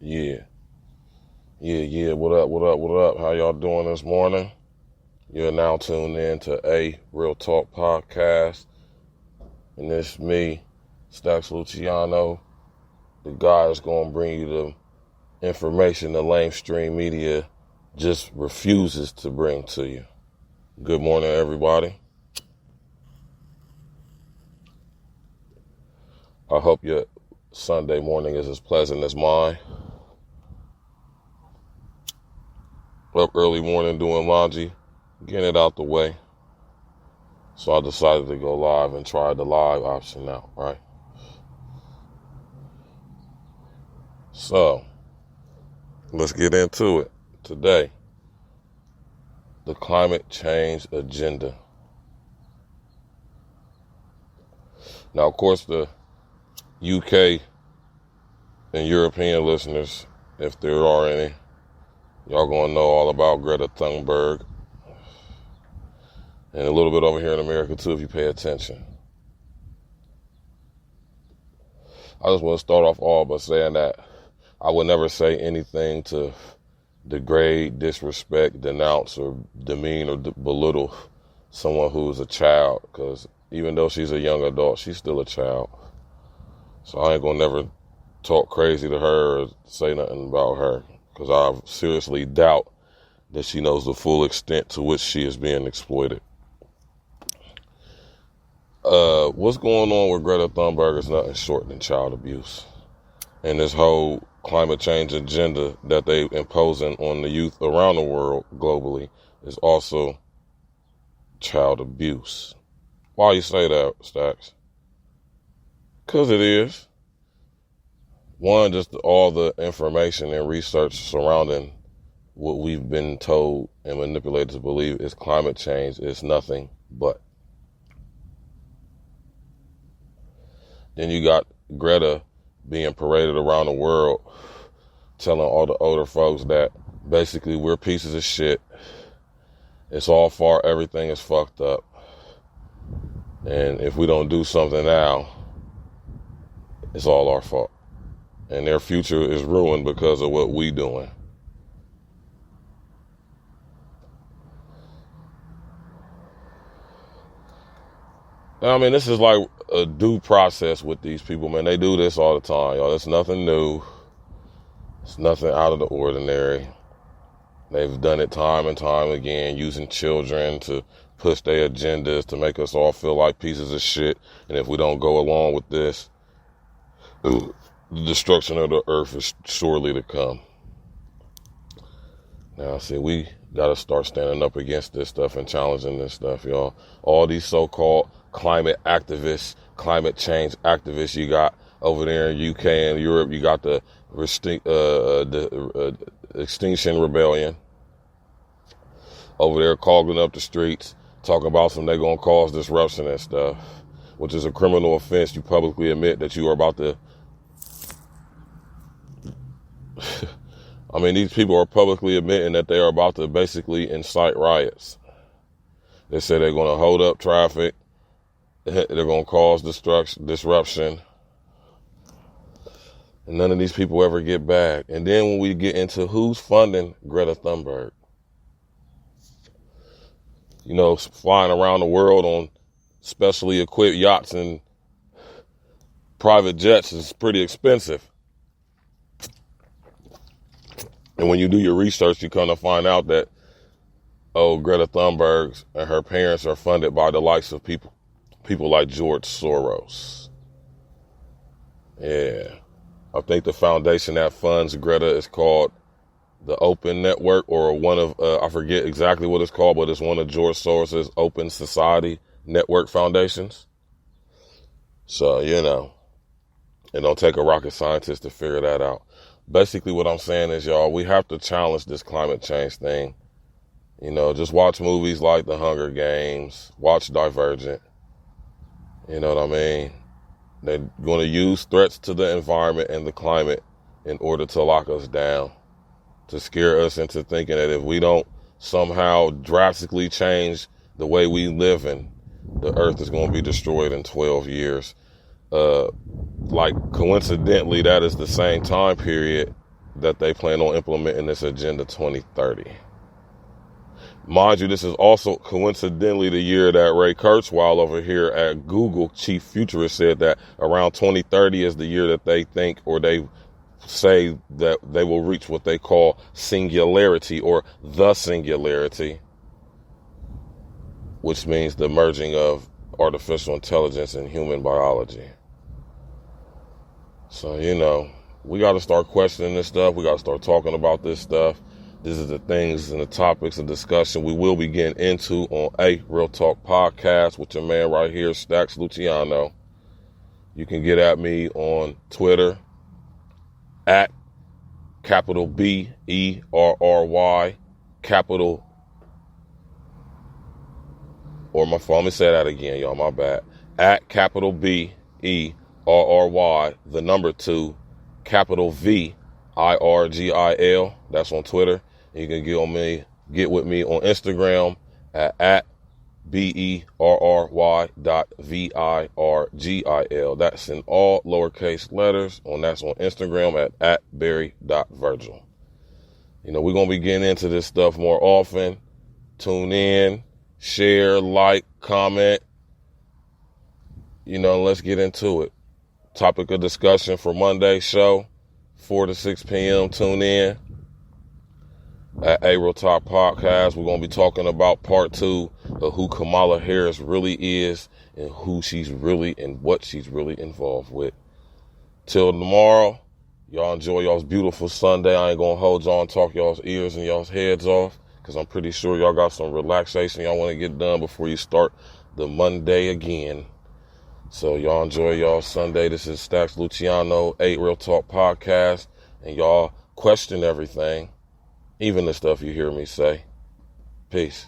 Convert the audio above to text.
Yeah. What up? How y'all doing this morning? You're now tuned in to A Real Talk Podcast. And it's me, Stax Luciano, the guy that's going to bring you the information the lamestream media just refuses to bring to you. Good morning, everybody. I hope your Sunday morning is as pleasant as mine. Up early morning doing laundry, getting it out the way. So I decided to go live and try the live option out, right? So, let's get into it. Today, the climate change agenda. Now, of course, the UK and European listeners, if there are any, y'all gonna know all about Greta Thunberg. And a little bit over here in America, too, if you pay attention. I just want to start off all by saying that I would never say anything to degrade, disrespect, denounce, or demean or belittle someone who's a child. Because even though she's a young adult, she's still a child. So I ain't going to never talk crazy to her or say nothing about her. Because I seriously doubt that she knows the full extent to which she is being exploited. What's going on with Greta Thunberg is nothing short than child abuse. And this whole climate change agenda that they imposing on the youth around the world globally is also child abuse. Why you say that, Stax? Because it is. One, just all the information and research surrounding what we've been told and manipulated to believe is climate change is nothing but. Then you got Greta being paraded around the world, telling all the older folks that basically we're pieces of shit. It's all far, everything is fucked up. And if we don't do something now, it's all our fault. And their future is ruined because of what we doing. I mean, this is like a due process with these people, man. They do this all the time, y'all. It's nothing new. It's nothing out of the ordinary. They've done it time and time again, using children to push their agendas to make us all feel like pieces of shit. And if we don't go along with this, the destruction of the earth is surely to come. Now, see, we got to start standing up against this stuff and challenging this stuff, y'all. All these so-called climate activists, climate change activists you got over there in UK and Europe. You got the Extinction Rebellion over there clogging up the streets, talking about they're going to cause disruption and stuff, which is a criminal offense. You publicly admit that you are about to... I mean, these people are publicly admitting that they are about to basically incite riots. They say they're going to hold up traffic. They're going to cause disruption. And none of these people ever get back. And then when we get into who's funding Greta Thunberg, you know, flying around the world on specially equipped yachts and private jets is pretty expensive. And when you do your research, you kind of find out that, Greta Thunberg and her parents are funded by the likes of people like George Soros. Yeah. I think the foundation that funds Greta is called the Open Network, or one of, I forget exactly what it's called, but it's one of George Soros's Open Society Network foundations. So, you know, it don't take a rocket scientist to figure that out. Basically what I'm saying is, y'all, we have to challenge this climate change thing. You know, just watch movies like The Hunger Games, watch Divergent. You know what I mean? They're going to use threats to the environment and the climate in order to lock us down, to scare us into thinking that if we don't somehow drastically change the way we live in, the earth is going to be destroyed in 12 years. Like coincidentally, that is the same time period that they plan on implementing this Agenda 2030. Mind you, this is also coincidentally the year that Ray Kurzweil over here at Google, chief futurist, said that around 2030 is the year that they think, or they say that they will reach what they call singularity, or the singularity, which means the merging of artificial intelligence and human biology. So, we got to start questioning this stuff. We got to start talking about this stuff. These are the things and the topics of discussion we will be getting into on A Real Talk Podcast with your man right here, Stacks Luciano. You can get at me on Twitter at capital BERRY, capital, or my phone. Let me say that again, y'all, my bad. At capital BERRY, the number 2, capital VIRGIL. That's on Twitter. And you can get with me on Instagram at BERRY.VIRGIL. That's in all lowercase letters. That's on Instagram at Berry.Virgil. We're going to be getting into this stuff more often. Tune in, share, like, comment. Let's get into it. Topic of discussion for Monday's show, 4 to 6 p.m. Tune in at A Real Talk Podcast. We're going to be talking about part 2 of who Kamala Harris really is and who she's really and what she's really involved with. Till tomorrow, y'all enjoy y'all's beautiful Sunday. I ain't going to hold y'all and talk y'all's ears and y'all's heads off, because I'm pretty sure y'all got some relaxation y'all want to get done before you start the Monday again. So y'all enjoy y'all Sunday. This is Stacks Luciano, 8 Real Talk Podcast, and y'all question everything, even the stuff you hear me say. Peace.